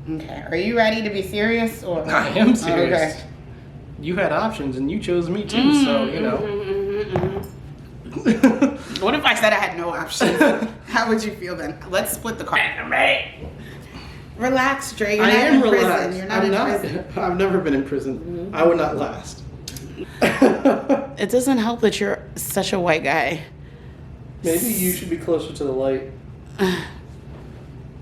Okay. Are you ready to be serious? Or I am serious. Okay. You had options and you chose me too, so, you know. What if I said I had no options? How would you feel then? Let's split the card. I'm ready. Relax, Dre. You're I not am in relaxed. prison. You're not in prison. I've never been in prison. I would not last. It doesn't help that you're such a white guy. Maybe you should be closer to the light.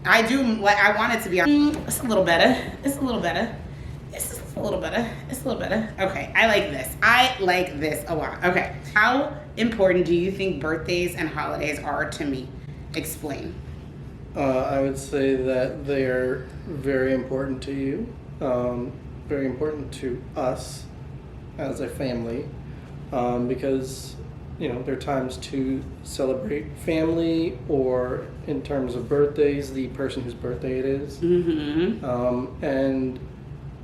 I do. Like, I want it to be. It's a little better. It's a little better. It's a little better. It's a little better. Okay, I like this. I like this a lot. Okay, how important do you think birthdays and holidays are to me? Explain. I would say that they are very important to you, very important to us as a family, because, you know, there are times to celebrate family, or in terms of birthdays, the person whose birthday it is. Mm-hmm. And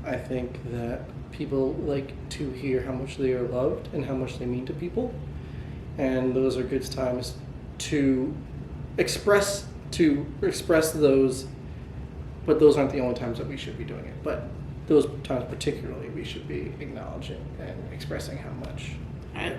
I think that people like to hear how much they are loved and how much they mean to people, and those are good times to express those, but those aren't the only times that we should be doing it. But those times particularly, we should be acknowledging and expressing how much.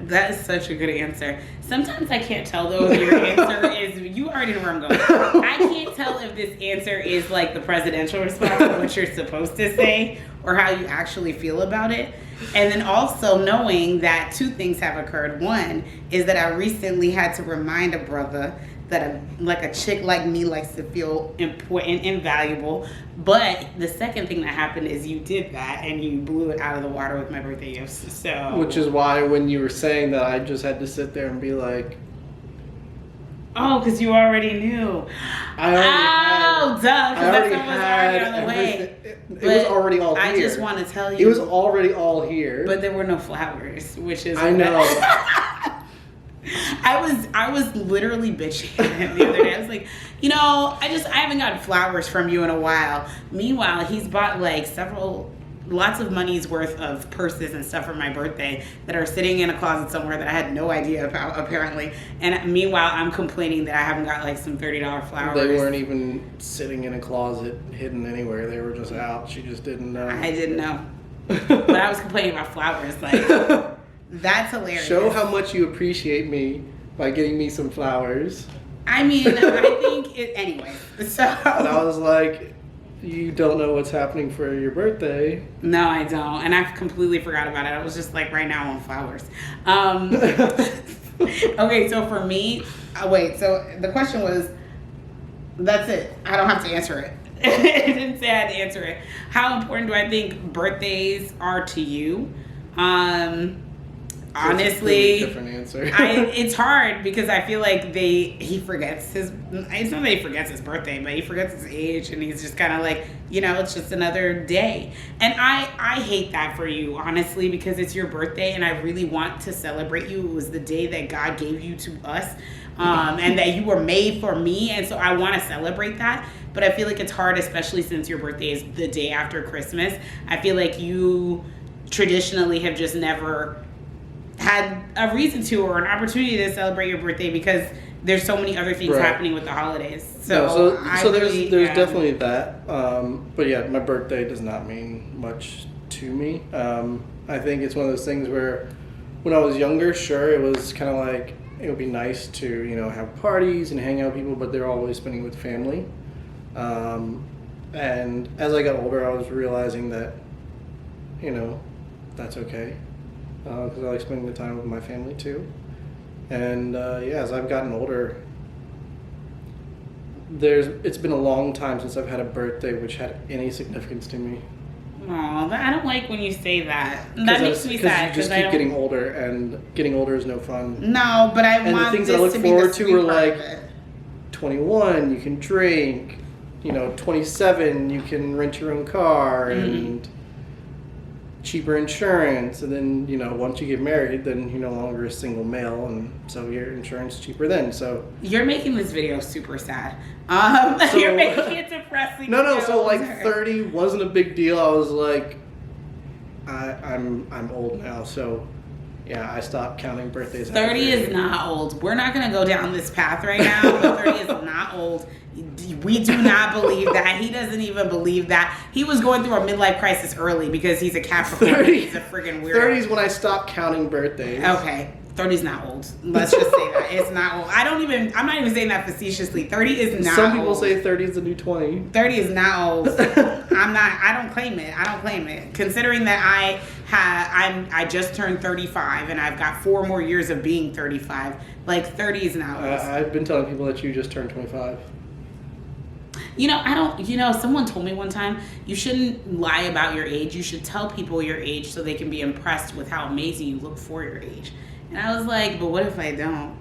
That is such a good answer. Sometimes I can't tell though if your answer is, you already know where I'm going. I can't tell if this answer is like the presidential response, what you're supposed to say, or how you actually feel about it. And then also knowing that two things have occurred. One is that I recently had to remind a brother that a chick like me likes to feel important and valuable. But the second thing that happened is you did that and you blew it out of the water with my birthday gifts. So, which is why when you were saying that, I just had to sit there and be like, oh, because you already knew. I already duh, because that stuff was already on the way. It was already all here. I just want to tell you. It was already all here. But there were no flowers, which is... I know. I was literally bitching at him the other day. I was like, you know, I haven't gotten flowers from you in a while. Meanwhile, he's bought like lots of money's worth of purses and stuff for my birthday that are sitting in a closet somewhere that I had no idea about, apparently. And meanwhile, I'm complaining that I haven't got like some $30 flowers. They weren't even sitting in a closet hidden anywhere. They were just out. She just didn't know. I didn't know. But I was complaining about flowers. Like, that's hilarious. Show how much you appreciate me by getting me some flowers. I mean, I think anyway. So. And I was like, you don't know what's happening for your birthday. No, I don't. And I completely forgot about it. I was just like, right now I want flowers. Okay, so for me, wait, so the question was, that's it. I don't have to answer it. It didn't say I had to answer it. How important do I think birthdays are to you? Honestly, different answer. It's hard because I feel like he forgets his, it's not that he forgets his birthday, but he forgets his age, and he's just kind of like, you know, it's just another day. And I hate that for you, honestly, because it's your birthday and I really want to celebrate you. It was the day that God gave you to us, and that you were made for me, and so I want to celebrate that. But I feel like it's hard, especially since your birthday is the day after Christmas. I feel like you traditionally have just never had a reason to or an opportunity to celebrate your birthday because there's so many other things happening with the holidays. So there's definitely that. But yeah, my birthday does not mean much to me. I think it's one of those things where when I was younger, sure, it was kind of like, it would be nice to, you know, have parties and hang out with people, but they're always spending with family. And as I got older, I was realizing that, you know, that's okay. Because I like spending the time with my family too. And yeah, as I've gotten older, it's been a long time since I've had a birthday which had any significance to me. Aw, I don't like when you say that. That makes me sad. Because you just keep getting older, and getting older is no fun. No, but I want this the things I look to be forward the to sweet are part like of it. 21, you can drink. You know, 27, you can rent your own car and cheaper insurance. And then, you know, once you get married, then you're no longer a single male, and so your insurance is cheaper then. So you're making this video super sad. So, you're making it depressing. No. So like 30 wasn't a big deal. I was like, I'm old now, so Yeah, I stopped counting birthdays. 30 is not old. We're not going to go down this path right now, but 30 is not old. We do not believe that. He doesn't even believe that. He was going through a midlife crisis early because he's a Capricorn. 30, he's a friggin' weirdo. 30 is when I stopped counting birthdays. Okay. 30 is not old. Let's just say that. It's not old. I'm not even saying that facetiously. 30 is not old. Some people say 30 is the new 20. 30 is not old. I don't claim it. Considering that I just turned 35 and I've got 4 more years of being 35. Like 30 is not old. I've been telling people that you just turned 25. Someone told me one time, you shouldn't lie about your age. You should tell people your age so they can be impressed with how amazing you look for your age. And I was like, but what if I don't?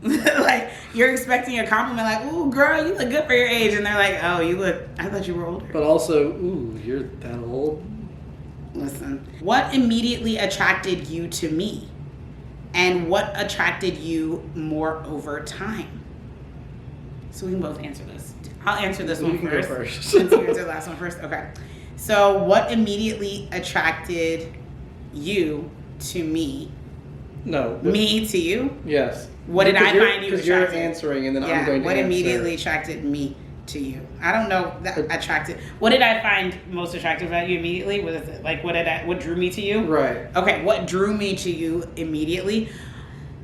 Like, you're expecting a compliment like, ooh, girl, you look good for your age. And they're like, oh, I thought you were older. But also, ooh, you're that old. Listen, what immediately attracted you to me? And what attracted you more over time? So we can both answer this. I'll answer this one first. Go first. Since you answered the last one first. Okay. So what immediately attracted you to me? No. Me to you? Yes. What did I find you attractive? Because you're answering and then I'm going to what answer. immediately attracted me to you? I don't know that attracted. What did I find most attractive about you immediately? What is it? Like what drew me to you? Right. Okay, what drew me to you immediately?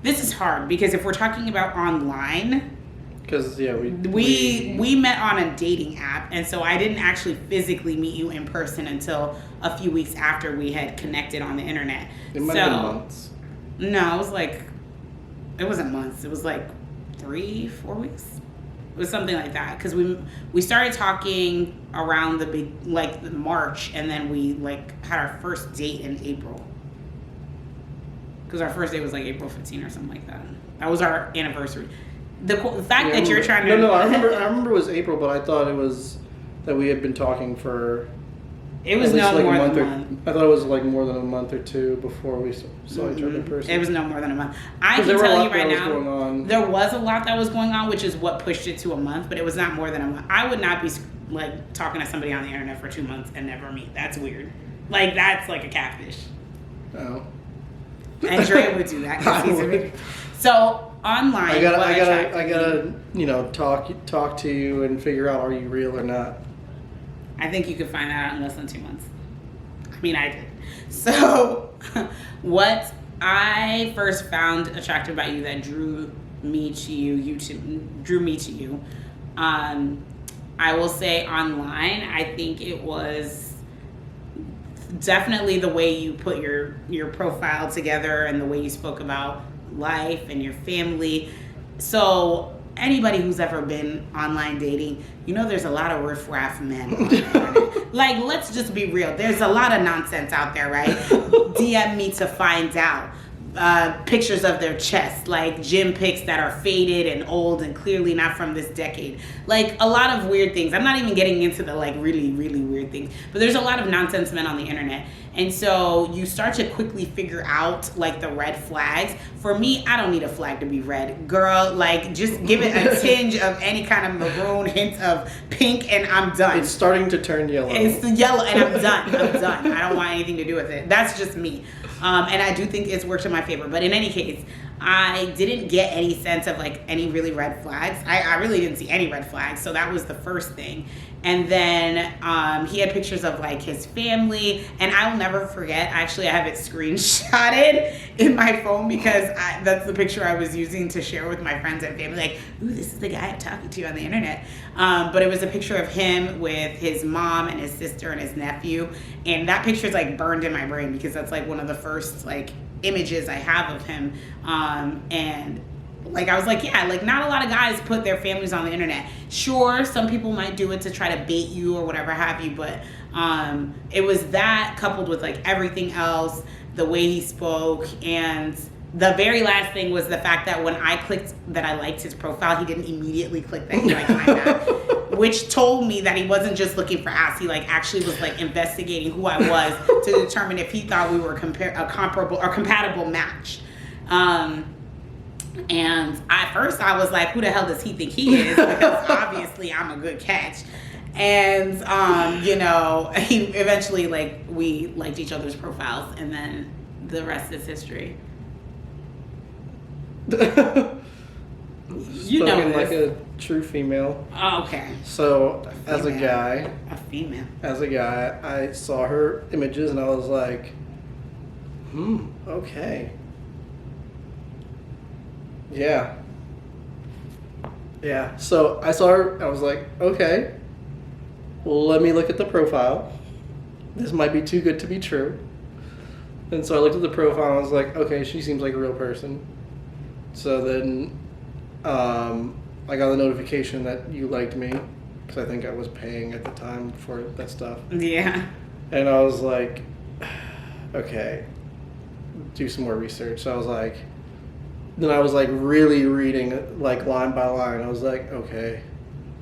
This is hard because if we're talking about online, because we met on a dating app, and so I didn't actually physically meet you in person until a few weeks after we had connected on the internet. It might have been months. No, it wasn't months. It was like 3-4 weeks. It was something like that because we started talking around the March, and then we had our first date in April. Because our first date was like April 15 or something like that. That was our anniversary. The fact that you're trying to... No, I remember it was April, but I thought it was that we had been talking for... It was no more than a month. I thought it was like more than a month or two before we saw each other in person. It was no more than a month. I can tell you right now, there was a lot that was going on, which is what pushed it to a month, but it was not more than a month. I would not be talking to somebody on the internet for 2 months and never meet. That's weird. That's like a catfish. Oh. And Dre would do that. So online, I gotta talk to you and figure out, are you real or not? I think you could find that out in less than 2 months. I mean, I did. So what I first found attractive about you that drew me to you, I will say online, I think it was definitely the way you put your profile together and the way you spoke about life and your family. So anybody who's ever been online dating, there's a lot of riffraff men on the internet. Let's just be real. There's a lot of nonsense out there, right? DM me to find out. Pictures of their chest, like gym pics that are faded and old and clearly not from this decade. A lot of weird things. I'm not even getting into the really, really weird things, but there's a lot of nonsense men on the internet. And so you start to quickly figure out the red flags. For me, I don't need a flag to be red. Girl, just give it a tinge of any kind of maroon, hint of pink, and I'm done. It's starting to turn yellow. It's the yellow, and I'm done. I don't want anything to do with it. That's just me. And I do think it's worked in my favor. But in any case, I didn't get any sense of any really red flags. I really didn't see any red flags. So that was the first thing. And then he had pictures of his family, and I will never forget. Actually, I have it screenshotted in my phone because that's the picture I was using to share with my friends and family. Ooh, this is the guy I'm talking to on the internet. But it was a picture of him with his mom and his sister and his nephew, and that picture is burned in my brain because that's one of the first images I have of him. And I was not a lot of guys put their families on the internet. Sure, some people might do it to try to bait you or whatever have you, but it was that coupled with everything else, the way he spoke, and the very last thing was the fact that when I clicked that I liked his profile, he didn't immediately click that he liked my back, which told me that he wasn't just looking for ass. He actually was investigating who I was to determine if he thought we were a comparable or compatible match. And at first I was like, who the hell does he think he is? Because obviously I'm a good catch. And, he eventually, we liked each other's profiles. And then the rest is history. You know Spoken like this. a true female. Oh, okay. So, as a female. guy, A female. I saw her images and I was like, okay. Yeah. Yeah. So I saw her, I was like, okay, well, let me look at the profile. This might be too good to be true. And so I looked at the profile and I was like, okay, she seems like a real person. So then I got the notification that you liked me, because I think I was paying at the time for that stuff. Yeah. And I was like, okay, do some more research. So I was like, then I was like really reading like line by line. I was like, okay,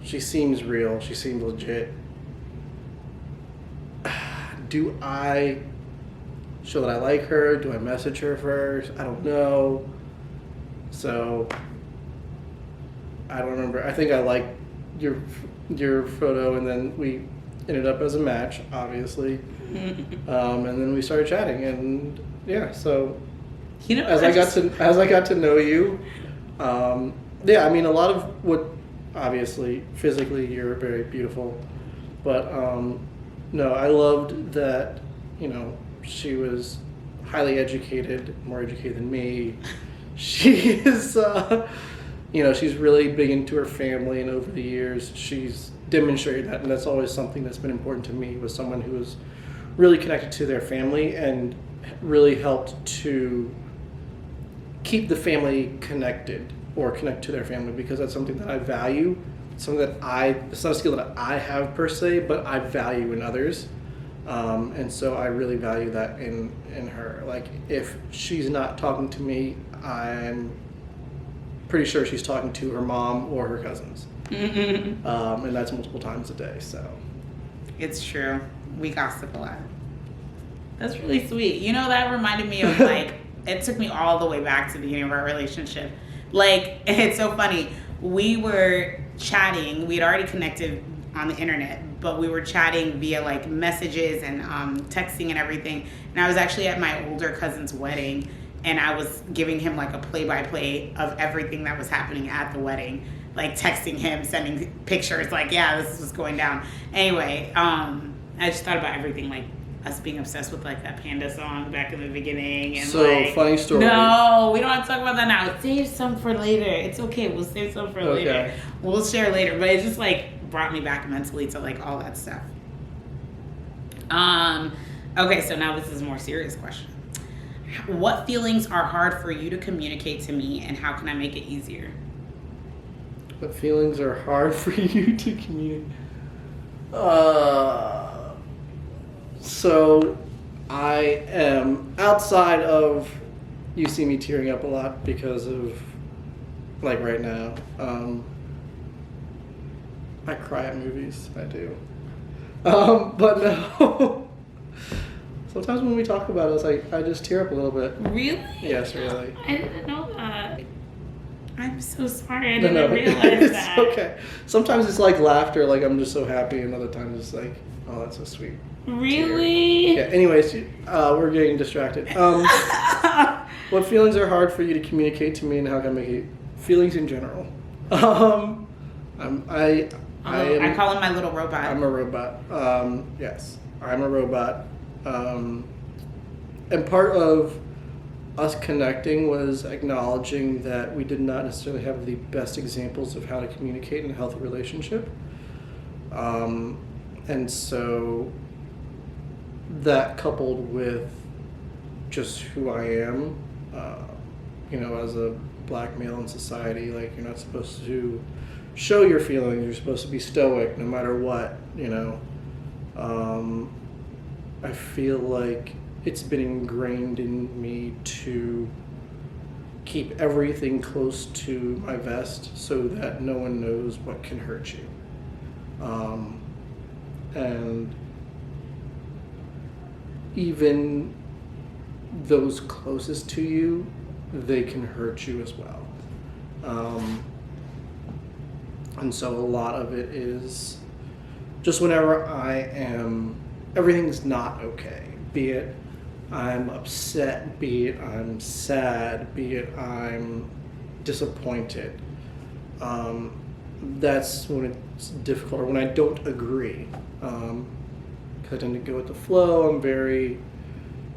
she seems real. She seems legit. Do I show that I like her? Do I message her first? I don't know. So I don't remember. I think I liked your photo, and then we ended up as a match, obviously. And then we started chatting, and yeah. So You know, as I got to know you, yeah. I mean, a lot of what, obviously, physically, you're very beautiful, but no, I loved that. You know, she was highly educated, more educated than me. She is, you know, she's really big into her family, and over the years, she's demonstrated that, and that's always something that's been important to me, was someone who was really connected to their family and really helped to keep the family connected, or connect to their family, because that's something that I value. It's something that it's not a skill that I have per se, but I value in others. And so I really value that in her. Like, if she's not talking to me, I'm pretty sure she's talking to her mom or her cousins. And that's multiple times a day, so. It's true. We gossip a lot. That's really sweet. You know, that reminded me of, like, it took me all the way back to the beginning of our relationship. Like, it's so funny. We were chatting. We had already connected on the internet, but we were chatting via, like, messages and texting and everything. And I was actually at my older cousin's wedding, and I was giving him, like, a play-by-play of everything that was happening at the wedding. Like, texting him, sending pictures, like, yeah, this is what's going down. Anyway, I just thought about everything, like, us being obsessed with, like, that Panda song back in the beginning. And So, like, funny story. No, we don't have to talk about that now. Save some for later. It's okay. We'll save some for later. We'll share later. But it just, like, brought me back mentally to, like, all that stuff. Okay, so now this is a more serious question. What feelings are hard for you to communicate to me, and how can I make it easier? What feelings are hard for you to communicate? So I am, outside of, you see me tearing up a lot because of, like, right now. I cry at movies. I do. But no. Sometimes when we talk about it, I just tear up a little bit. Really? Yes, really. I didn't know that. I'm so sorry. I No, didn't realize it's that. okay. Sometimes it's like laughter, like I'm just so happy, and other times it's like, oh, that's so sweet. Really? Yeah. Anyways, we're getting distracted. What feelings are hard for you to communicate to me, and how can I make it? Feelings in general. I call him my little robot. I'm a robot. Yes, I'm a robot. And part of us connecting was acknowledging that we did not necessarily have the best examples of how to communicate in a healthy relationship. And so that, coupled with just who I am, you know, as a black male in society, like, you're not supposed to show your feelings, you're supposed to be stoic no matter what, you know. I feel like it's been ingrained in me to keep everything close to my vest so that no one knows what can hurt you. And even those closest to you, they can hurt you as well. And so a lot of it is just whenever everything's not okay, be it I'm upset, be it I'm sad, be it I'm disappointed. That's when it's difficult, or when I don't agree. Because I tend to go with the flow. I'm very,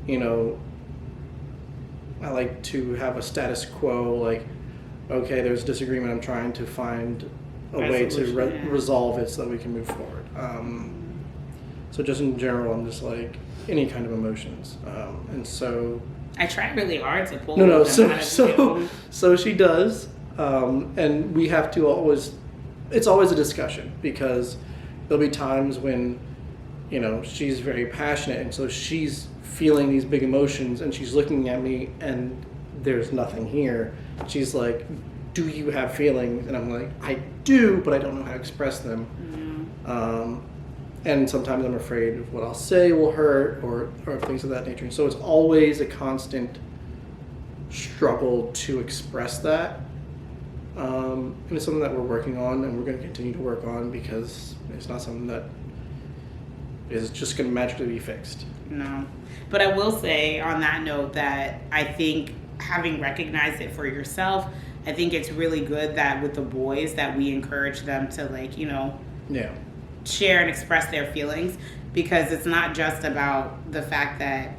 you know, I like to have a status quo, like, okay, there's disagreement, I'm trying to find a way to resolve it so that we can move forward. So just in general, I'm just like, any kind of emotions. And so... I try really hard to pull No, them so she does. And we have to always... It's always a discussion, because there'll be times when, you know, she's very passionate, and so she's feeling these big emotions, and she's looking at me, and there's nothing here. She's like, do you have feelings? And I'm like, I do, but I don't know how to express them. And sometimes I'm afraid of what I'll say will hurt, or things of that nature. And so it's always a constant struggle to express that. And it's something that we're working on, and we're going to continue to work on, because it's not something that is just going to magically be fixed. No. But I will say on that note that I think having recognized it for yourself, I think it's really good that with the boys that we encourage them to, like, you know, share and express their feelings, because it's not just about the fact that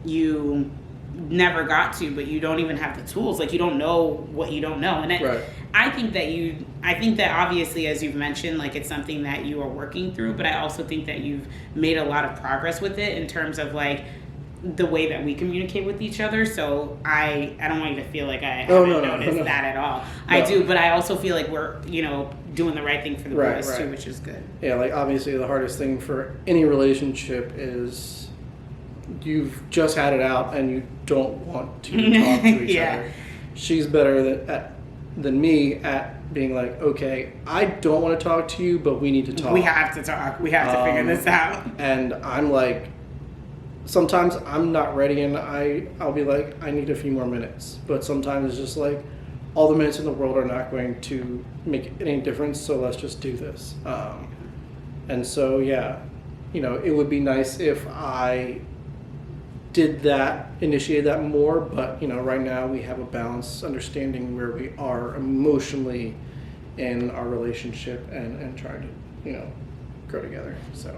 you never got to, but you don't even have the tools. Like, you don't know what you don't know. And I think that obviously, as you've mentioned, like, it's something that you are working through, but I also think that you've made a lot of progress with it in terms of, like, the way that we communicate with each other. So I don't want you to feel like I haven't noticed that at all. I do, but I also feel like we're, you know, doing the right thing for the boys too, which is good. Yeah, like, obviously the hardest thing for any relationship is you've just had it out and you don't want to talk to each other. She's better than me at being like, okay, I don't want to talk to you, but we need to talk. We have to talk. We have to figure this out. And I'm like, sometimes I'm not ready, and I'll be like, I need a few more minutes. But sometimes it's just like, all the minutes in the world are not going to make any difference, so let's just do this. And so, yeah, you know, it would be nice if I did that, initiated that more, but, you know, right now we have a balanced understanding where we are emotionally in our relationship and trying to, you know, grow together, so.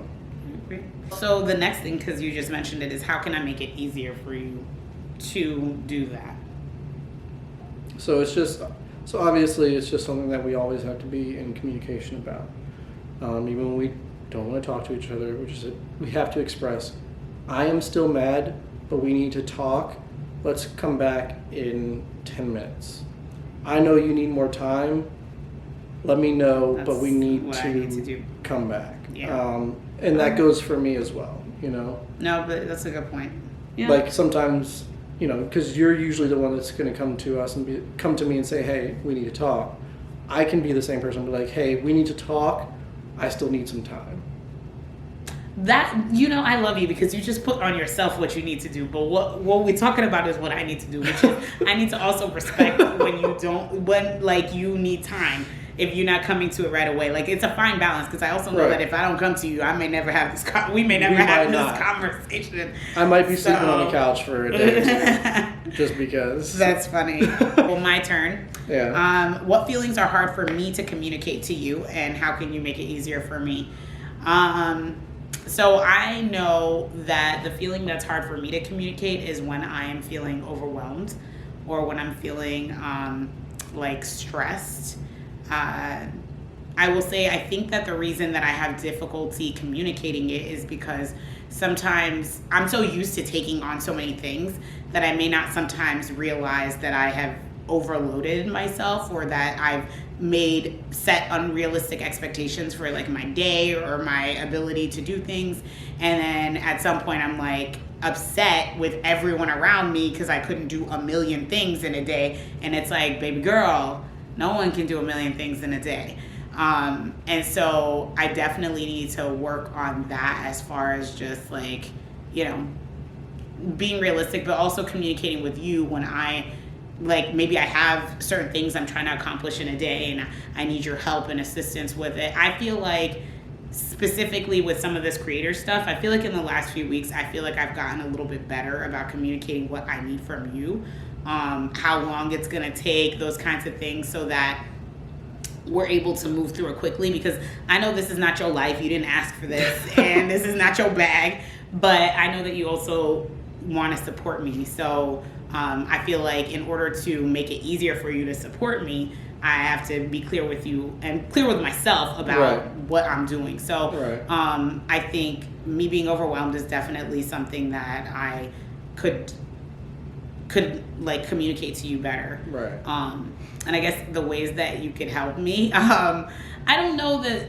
So the next thing, because you just mentioned it, is how can I make it easier for you to do that? So obviously it's just something that we always have to be in communication about. Even when we don't want to talk to each other, we have to express, I am still mad, but we need to talk. Let's come back in 10 minutes. I know you need more time. Let me know, but we need to come back. Yeah. And that goes for me as well, you know? No, but that's a good point. Yeah. Like, sometimes, you know, because you're usually the one that's going to come to us and come to me and say, hey, we need to talk. I can be the same person, be like, hey, we need to talk. I still need some time. That, you know, I love you because you just put on yourself what you need to do. But what we're talking about is what I need to do, which is I need to also respect when like you need time. If you're not coming to it right away, like, it's a fine balance, because I also know that if I don't come to you, I may never have this. We may never have this conversation. I might be sleeping on the couch for a day or two, just because. That's funny. Well, my turn. Yeah. What feelings are hard for me to communicate to you, and how can you make it easier for me? So I know that the feeling that's hard for me to communicate is when I am feeling overwhelmed, or when I'm feeling like stressed. I will say I think that the reason that I have difficulty communicating it is because sometimes I'm so used to taking on so many things that I may not sometimes realize that I have overloaded myself, or that I've set unrealistic expectations for, like, my day or my ability to do things. And then at some point I'm like upset with everyone around me because I couldn't do a million things in a day. And it's like, baby girl, no one can do a million things in a day. And so I definitely need to work on that, as far as just, like, you know, being realistic, but also communicating with you when maybe I have certain things I'm trying to accomplish in a day and I need your help and assistance with it. I feel like specifically with some of this creator stuff, I feel like in the last few weeks, I feel like I've gotten a little bit better about communicating what I need from you, how long it's going to take, those kinds of things, so that we're able to move through it quickly, because I know this is not your life. You didn't ask for this, and this is not your bag, but I know that you also want to support me. So I feel like in order to make it easier for you to support me, I have to be clear with you and clear with myself about what I'm doing. So I think me being overwhelmed is definitely something that I could like communicate to you better. And I guess the ways that you could help me, I don't know that,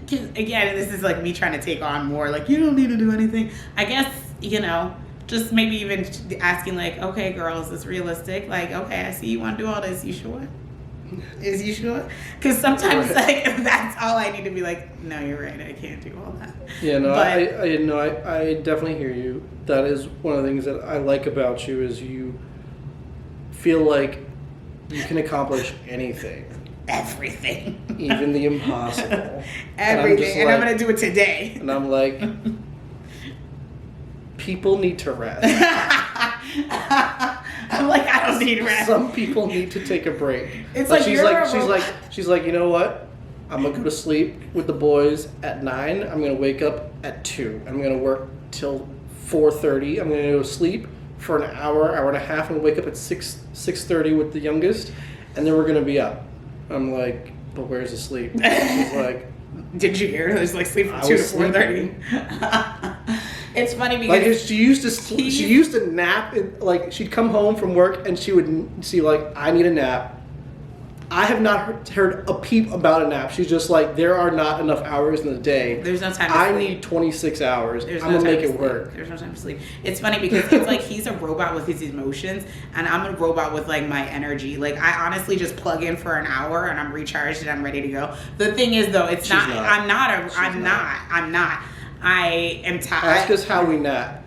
'cause again, this is like me trying to take on more, like, you don't need to do anything. I guess, just maybe even asking like, okay, girl, is this realistic? Like, okay, I see you want to do all this. You sure? Is you sure? Because sometimes like that's all I need to be like, no, you're right. I can't do all that. Yeah, no, I definitely hear you. That is one of the things that I like about you is you feel like you can accomplish anything. Everything. Even the impossible. Everything. And I'm going to do it today. And I'm like, people need to rest. I'm like, I don't need rest. Some people need to take a break. It's but like she's like, you know what? I'm going to go to sleep with the boys at 9. I'm going to wake up at 2. I'm going to work till 4:30. I'm going to go to sleep for an hour, hour and a half, and wake up at 6:30 with the youngest, and then we're going to be up. I'm like, but where's the sleep? She's like, did you hear? There's like sleep from 2 to 4:30. It's funny because like she used to nap. Like she'd come home from work and she would see like, I need a nap. I have not heard a peep about a nap. She's just like, there are not enough hours in the day. There's no time to I sleep. need 26 hours. There's I'm no going to time make it work. There's no time to sleep. It's funny because it's like he's a robot with his emotions, and I'm a robot with like my energy. Like I honestly just plug in for an hour and I'm recharged and I'm ready to go. The thing is though, I'm not. I am tired. Ask us how we nap.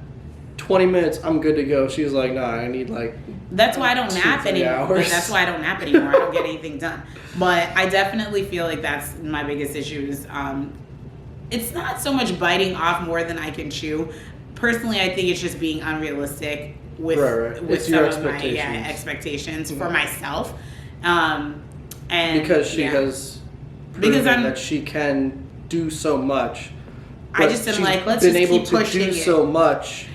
20 minutes, I'm good to go. She's like, nah, I need like... That's why I don't nap anymore. That's why I don't nap anymore. I don't get anything done. But I definitely feel like that's my biggest issue is it's not so much biting off more than I can chew. Personally, I think it's just being unrealistic with some of my expectations for myself. And because she has proven that she can do so much. I just am like, let's just keep pushing it. Been able to do so much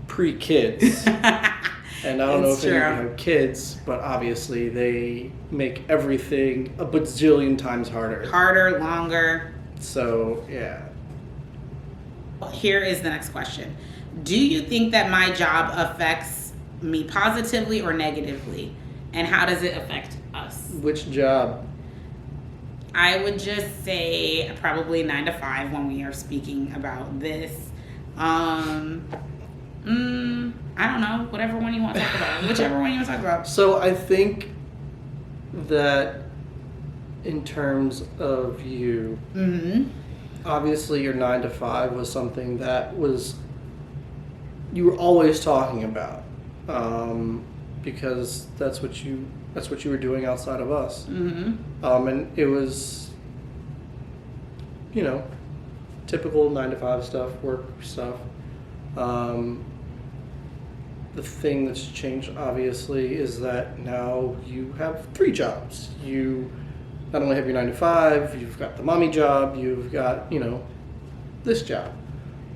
pre-kids. And I don't know if any of you have kids, but obviously they make everything a bajillion times harder. Harder, longer. So, yeah. Here is the next question. Do you think that my job affects me positively or negatively? And how does it affect us? Which job? I would just say probably 9 to 5 when we are speaking about this. I don't know. Whatever one you want to talk about. Whichever one you want to talk about. So I think that in terms of you, obviously your 9 to 5 was something that you were always talking about, because that's what you were doing outside of us. And it was, typical 9 to 5 stuff, work stuff. The thing that's changed, obviously, is that now you have 3 jobs. You not only have your 9 to 5, you've got the mommy job, you've got, this job.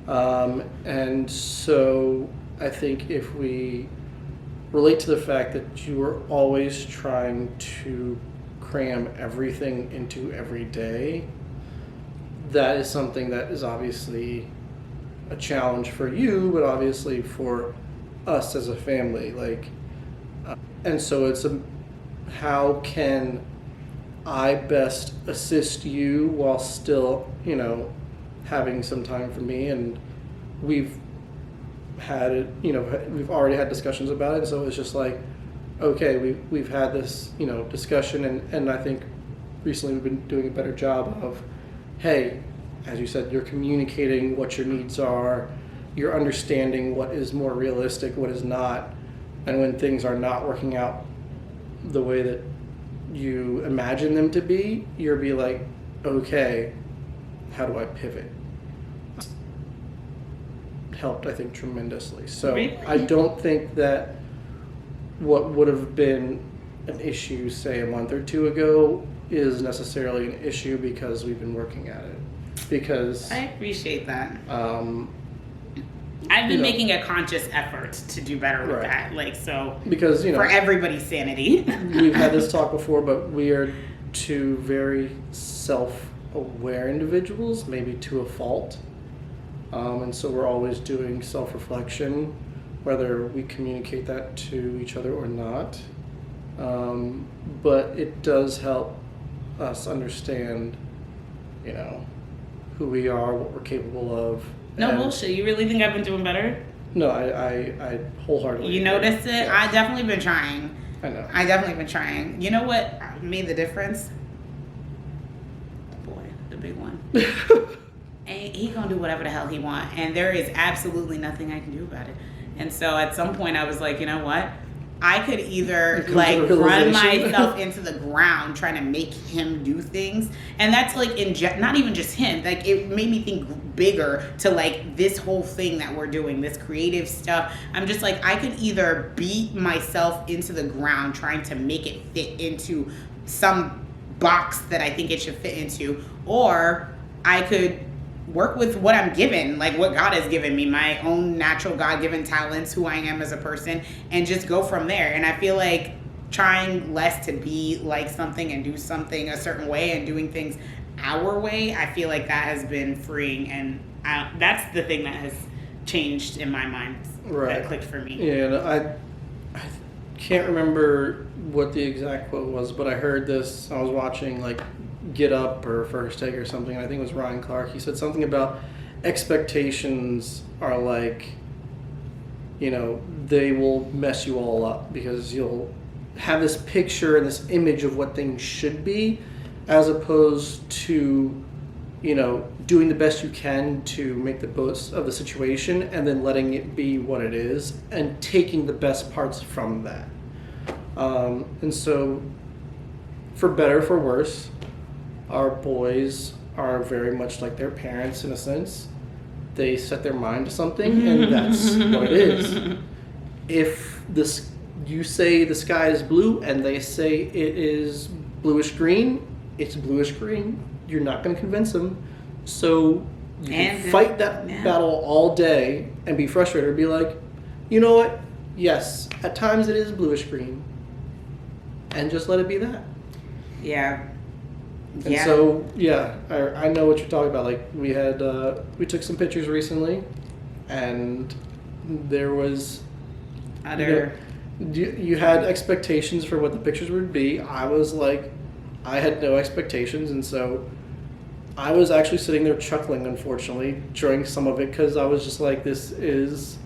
And so I think if we relate to the fact that you are always trying to cram everything into every day, that is something that is obviously a challenge for you, but obviously for us as a family. And so it's how can I best assist you while still, having some time for me? And we've had it, we've already had discussions about it. So it's just like, okay, we've had this, discussion, and I think recently we've been doing a better job of, hey, as you said, you're communicating what your needs are, you're understanding what is more realistic, what is not, and when things are not working out the way that you imagine them to be, you'll be like, okay, how do I pivot? Helped, I think, tremendously. So Really? I don't think that what would have been an issue, say, a month or two ago is necessarily an issue because we've been working at it. Because I appreciate that. um, I've been you know, making a conscious effort to do better with Right. that. Like, so because you know for everybody's sanity. we've had this talk before, but we are two very self-aware individuals, maybe to a fault. And so we're always doing self-reflection, whether we communicate that to each other or not. But it does help us understand, you know, who we are, what we're capable of. No And- bullshit. You really think I've been doing better? No, I wholeheartly You agree. noticed it? Yes. I definitely been trying. I know. I definitely been trying. You know what made the difference? The boy, the big one. And he gonna do whatever the hell he want, and there is absolutely nothing I can do about it. And so at some point I was like, you know what? I could either You come like to the run realization. myself into the ground trying to make him do things, and that's like not even just him. Like it made me think bigger to like this whole thing that we're doing, this creative stuff. I'm just like, I could either beat myself into the ground trying to make it fit into some box that I think it should fit into, or I could work with what I'm given, like what God has given me, my own natural God-given talents, who I am as a person, and just go from there. And I feel like trying less to be like something and do something a certain way and doing things our way, I feel like that has been freeing, and that's the thing that has changed in my mind. Right. That clicked for me. Yeah, and I can't remember what the exact quote was, but I heard this. I was watching like Get Up or First Take or something, and I think it was Ryan Clark. He said something about expectations are like, you know, they will mess you all up because you'll have this picture and this image of what things should be, as opposed to, you know, doing the best you can to make the most of the situation and then letting it be what it is and taking the best parts from that. And so, for better, for worse, our boys are very much like their parents in a sense. They set their mind to something, and that's what it is. If you say the sky is blue and they say it is bluish green, it's bluish green. You're not going to convince them. So you can fight that battle all day and be frustrated or be like, you know what? Yes, at times it is bluish green. And just let it be that. Yeah. And so, yeah, I know what you're talking about. Like, we took some pictures recently, and there was you had expectations for what the pictures would be. I was like, I had no expectations, and so I was actually sitting there chuckling, unfortunately, during some of it, because I was just like, this is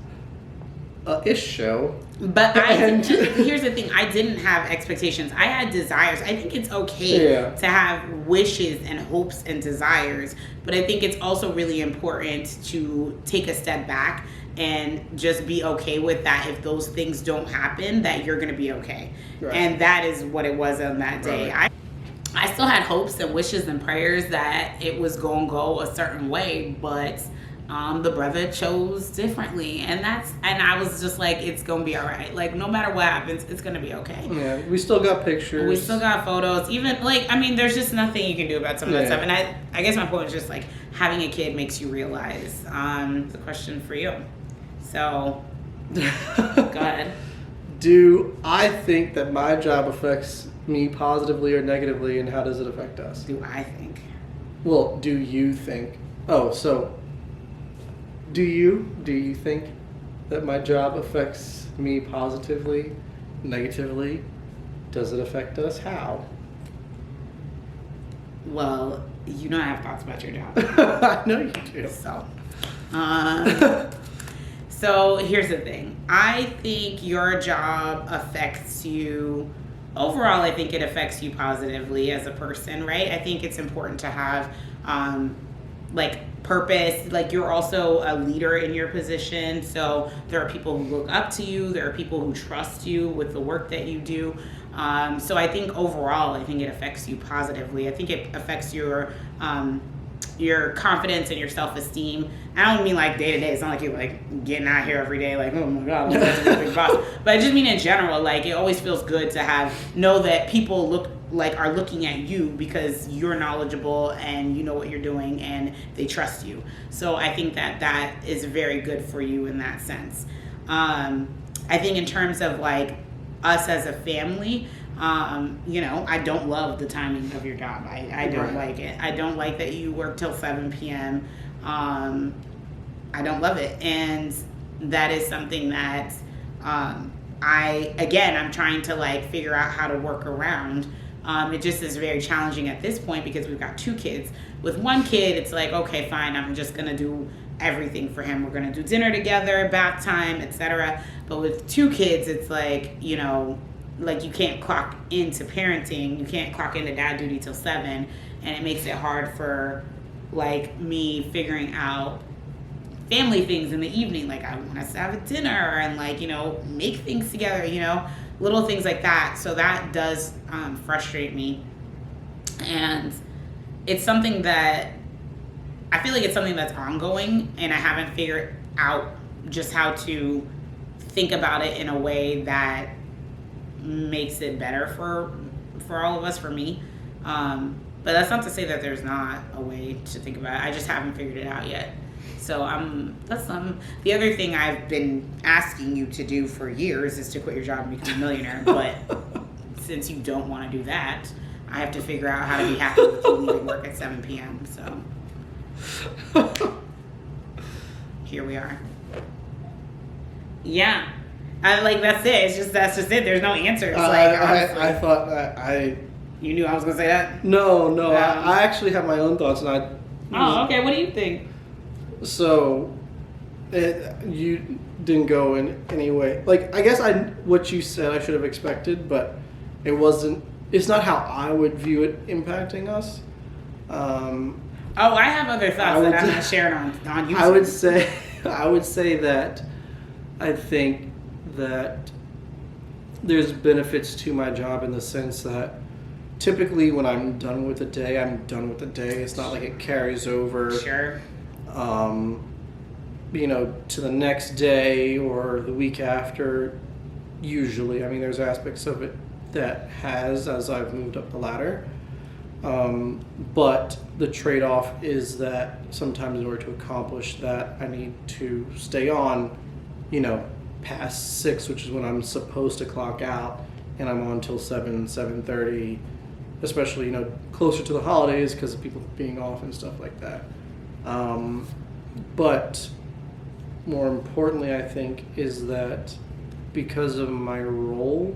a ish show. But here's the thing, I didn't have expectations. I had desires. I think it's okay to have wishes and hopes and desires, but I think it's also really important to take a step back and just be okay with that. If those things don't happen, that you're going to be okay. Right. And that is what it was on that day. Right. I still had hopes and wishes and prayers that it was going to go a certain way, but the brother chose differently, and I was just like, it's gonna be all right. Like, no matter what happens, it's gonna be okay. Yeah, we still got pictures. We still got photos. Even like, I mean, there's just nothing you can do about some of that stuff. And I guess my point is just like, having a kid makes you realize. The question for you. So, go ahead. Do I think that my job affects me positively or negatively, and how does it affect us? Do I think? Well, do you think? Oh, so. Do you think that my job affects me positively, negatively? Does it affect us? How? Well, you know I have thoughts about your job. I know you do. So here's the thing. I think your job affects you. Overall, I think it affects you positively as a person, right? I think it's important to have purpose. Like, you're also a leader in your position, so there are people who look up to you, there are people who trust you with the work that you do. So I think overall, I think it affects you positively. I think it affects your your confidence and your self-esteem. I don't mean like day to day. It's not like you're like getting out here every day like, oh my god, I'm a big boss. But I just mean in general, like it always feels good to know that people are looking at you because you're knowledgeable and you know what you're doing and they trust you. So I think that is very good for you in that sense. I think in terms of like us as a family, I don't love the timing of your job. I don't like it. I don't like that you work till 7 p.m. I don't love it. And that is something that I'm trying to like figure out how to work around. It just is very challenging at this point because we've got 2 kids. With 1 kid, it's like, okay, fine, I'm just going to do everything for him. We're going to do dinner together, bath time, etc. But with 2 kids, it's like, like you can't clock into parenting. You can't clock into dad duty till 7. And it makes it hard for like me figuring out family things in the evening. Like I want us to have a dinner and like, make things together, little things like that. So that does frustrate me. And it's something that I feel like it's something that's ongoing, and I haven't figured out just how to think about it in a way that makes it better for all of us, for me. But that's not to say that there's not a way to think about it. I just haven't figured it out yet. So that's the other thing I've been asking you to do for years is to quit your job and become a millionaire. But since you don't want to do that, I have to figure out how to be happy with you leaving work at 7 p.m. So here we are. Yeah. That's it. That's just it. There's no answers. I thought that You knew I was gonna say that? No. I actually have my own thoughts, and Oh, okay. What do you think? So, you didn't go in any way. Like, I guess what you said I should have expected, but it wasn't. It's not how I would view it impacting us. I have other thoughts that I'm not sharing on YouTube. I would say that I think that there's benefits to my job in the sense that typically when I'm done with the day, I'm done with the day. It's not like it carries over. Sure. To the next day or the week after. Usually, I mean, there's aspects of it that has as I've moved up the ladder. But the trade-off is that sometimes in order to accomplish that, I need to stay on, past 6, which is when I'm supposed to clock out, and I'm on till 7:30, especially, closer to the holidays because of people being off and stuff like that. But more importantly, I think, is that because of my role,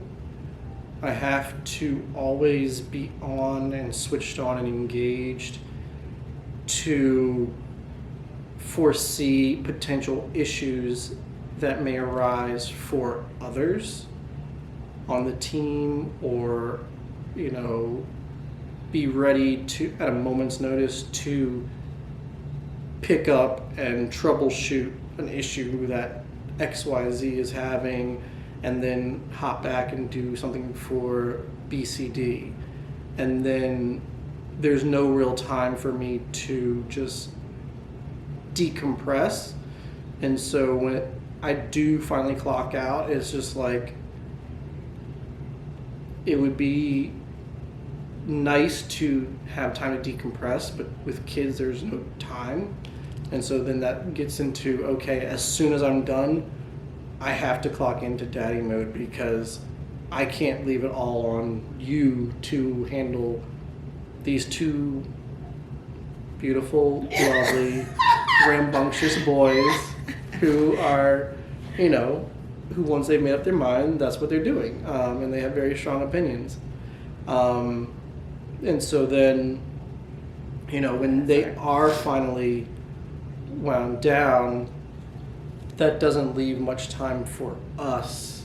I have to always be on and switched on and engaged to foresee potential issues that may arise for others on the team, or, be ready to, at a moment's notice, to pick up and troubleshoot an issue that XYZ is having, and then hop back and do something for BCD. And then there's no real time for me to just decompress. And so when I do finally clock out, it's just like, it would be nice to have time to decompress, but with kids there's no time. And so then that gets into, okay, as soon as I'm done, I have to clock into daddy mode because I can't leave it all on you to handle these 2 beautiful, lovely, rambunctious boys who are, who once they've made up their mind, that's what they're doing. And they have very strong opinions. And so then, when they are finally wound down, that doesn't leave much time for us,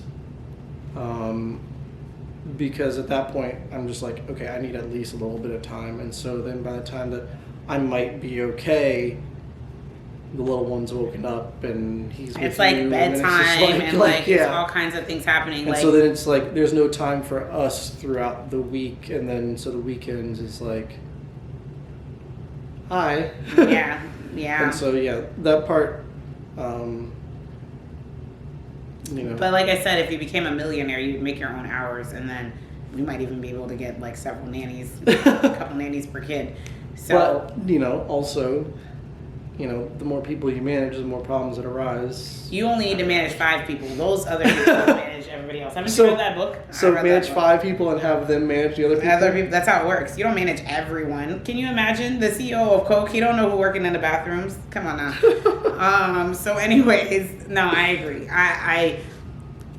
because at that point I'm just like, okay, I need at least a little bit of time. And so then by the time that I might be okay, the little one's woken up and he's with it's like you, bedtime and it's all kinds of things happening. And so then it's like there's no time for us throughout the week, and then so the weekends is like hi. Yeah, yeah. And so, yeah, that part, you know. But like I said, if you became a millionaire, you'd make your own hours, and then we might even be able to get like several nannies, a couple nannies per kid. So, but, you know, also, you know, the more people you manage, the more problems that arise. you only need to manage 5 people. Those other people manage everybody else. Haven't you read that book? So manage 5 people and have them manage the other people? That's how it works. You don't manage everyone. Can you imagine the CEO of Coke? He don't know who's working in the bathrooms. Come on now. So anyways, no, I agree. I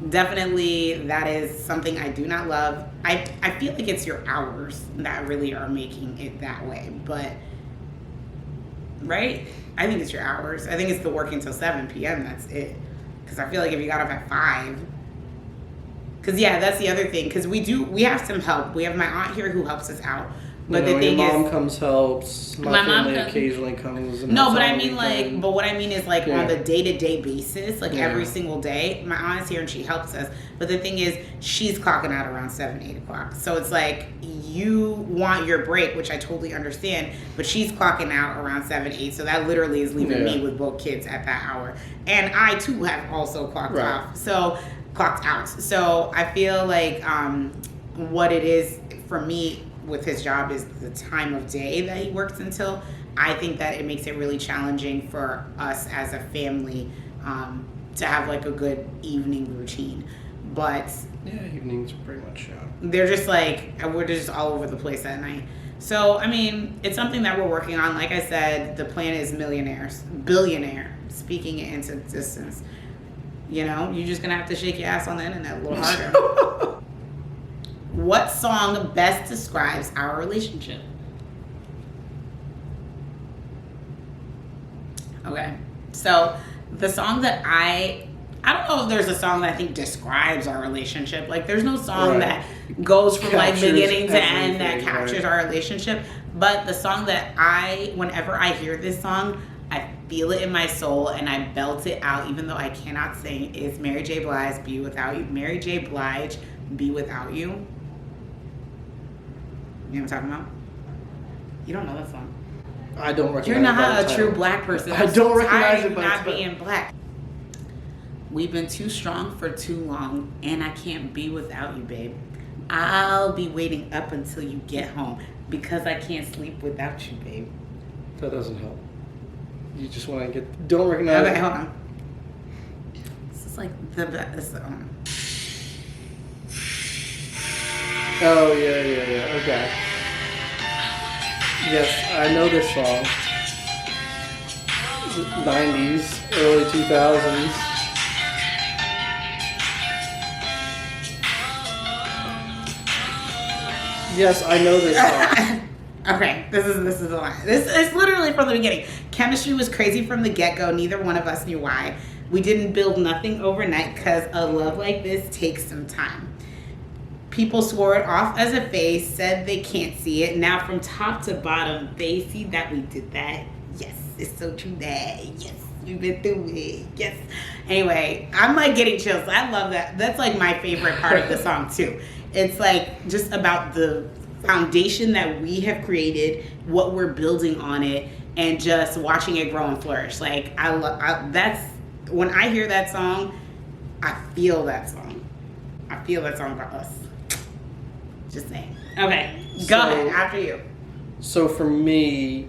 definitely, that is something I do not love. I feel like it's your hours that really are making it that way. But, right? I think it's your hours. I think it's the working till 7 p.m. That's it. Because I feel like if you got up at 5... Because, yeah, that's the other thing. Because we have some help. We have my aunt here who helps us out. But the thing your mom is, comes, helps. My family occasionally comes. And no, but I mean, like, but what I mean is, like, yeah. on the day-to-day basis, like, every single day, my aunt is here and she helps us. But the thing is, she's clocking out around 7, 8 o'clock. So it's like, you want your break, which I totally understand, but she's clocking out around 7, 8. So that literally is leaving me with both kids at that hour. And I, too, have also clocked out. So I feel like what it is for me with his job is the time of day that he works until. I think that it makes it really challenging for us as a family to have like a good evening routine. But yeah, evenings pretty much. They're just like, we're just all over the place at night. So I mean, it's something that we're working on. Like I said, the plan is billionaire, speaking it into existence. You know, you're just gonna have to shake your ass on the internet a little harder. What song best describes our relationship? Okay, so the song that I don't know if there's a song that I think describes our relationship. Like, there's no song that goes from like beginning to end that captures our relationship. But the song that whenever I hear this song, I feel it in my soul and I belt it out, even though I cannot sing, is Mary J. Blige, Be Without You. Mary J. Blige, Be Without You. You know what I'm talking about? You don't know that song. I don't recognize it. You're not a true black person. I don't recognize it, but not being black. We've been too strong for too long, and I can't be without you, babe. I'll be waiting up until you get home because I can't sleep without you, babe. That doesn't help. You just want to don't recognize it. Okay, hold on. This is like the best. Oh, yeah. Okay. Yes, I know this song. 90s, early 2000s. Yes, I know this song. Okay, this is the line. This is literally from the beginning. Chemistry was crazy from the get-go. Neither one of us knew why. We didn't build nothing overnight because a love like this takes some time. People swore it off as a phase, said they can't see it. Now from top to bottom, they see that we did that. Yes, it's so true that. Yes, we've been through it. Yes. Anyway, I'm like getting chills. I love that. That's like my favorite part of the song too. It's like just about the foundation that we have created, what we're building on it, and just watching it grow and flourish. Like that's when I hear that song, I feel that song. I feel that song about us. Just saying. Okay, go ahead. After you. So for me,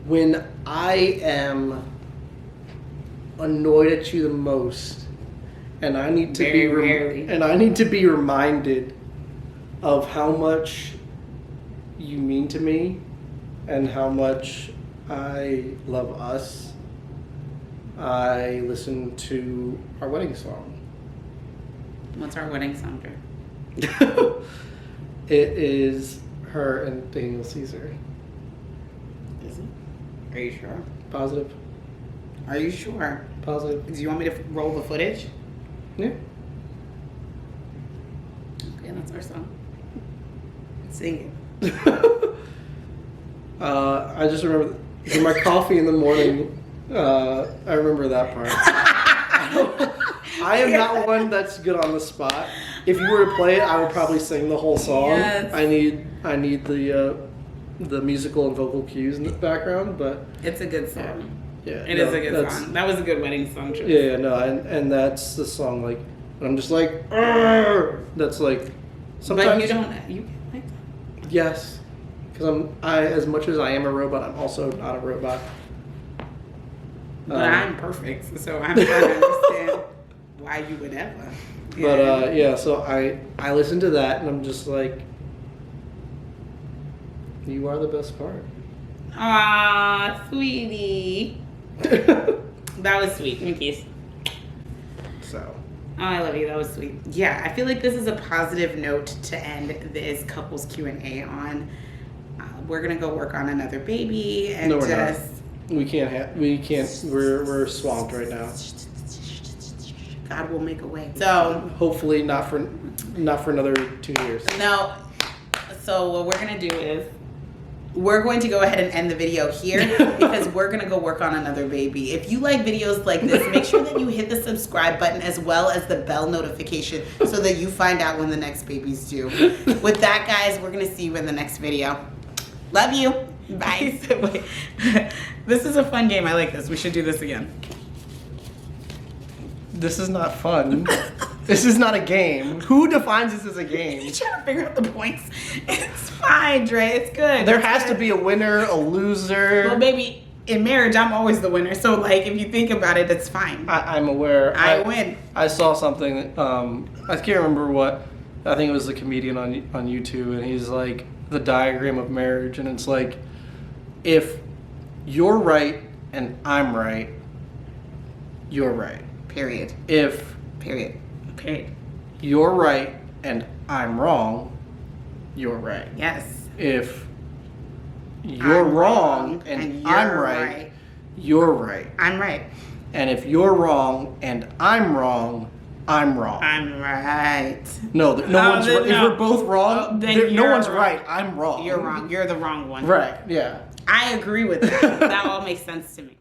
when I am annoyed at you the most, and I need to be reminded of how much you mean to me and how much I love us, I listen to our wedding song. What's our wedding song, Drew? It is her and Daniel Caesar. Is it? Are you sure? Positive. Are you sure? Positive. Do you want me to roll the footage? Yeah. Okay, that's our song. Sing it. I just remember my coffee in the morning. I remember that part. I am not one that's good on the spot. if you were to play it, I would probably sing the whole song. Yes. I need the musical and vocal cues in the background, but it's a good song. yeah, It is a good song. That was a good wedding song choice. Yeah, no, and that's the song. Like, I'm just like, "Arr!" That's like. Sometimes, but you can't like that. Yes, because as much as I am a robot, I'm also not a robot. But I'm perfect, so I'm trying to understand why you would ever. But yeah, so I listen to that and I'm just like, you are the best part. Aw, sweetie. That was sweet. Mickey's. So. Oh, I love you. That was sweet. Yeah, I feel like this is a positive note to end this couples Q&A on. We're gonna go work on another baby and No, we're just. not. We can't. We're swamped right now. God will make a way. So hopefully not for another 2 years. no. So what we're gonna do is we're going to go ahead and end the video here because we're gonna go work on another baby. If you like videos like this, make sure that you hit the subscribe button as well as the bell notification so that you find out when the next baby's due. With that, guys, we're gonna see you in the next video. Love you. Bye. Wait. This is a fun game. I like this. We should do this again. This is not fun. This is not a game. Who defines this as a game? You're trying to figure out the points. It's fine, Dre. It's good. There has to be a winner, a loser. Well, baby, in marriage, I'm always the winner. So, like, if you think about it, it's fine. I'm aware. I win. I saw something. I can't remember what. I think it was a comedian on YouTube, and he's like the diagram of marriage, and it's like, if you're right and I'm right, you're right. Period. If Period. you're right and I'm wrong, you're right. Yes. If you're wrong and I'm right, you're right. I'm right. And if you're wrong and I'm wrong, I'm wrong. I'm right. No, no one's right. If we're both wrong, then no one's wrong. right. I'm wrong. You're wrong. You're the wrong one. Right, yeah. I agree with that. That all makes sense to me.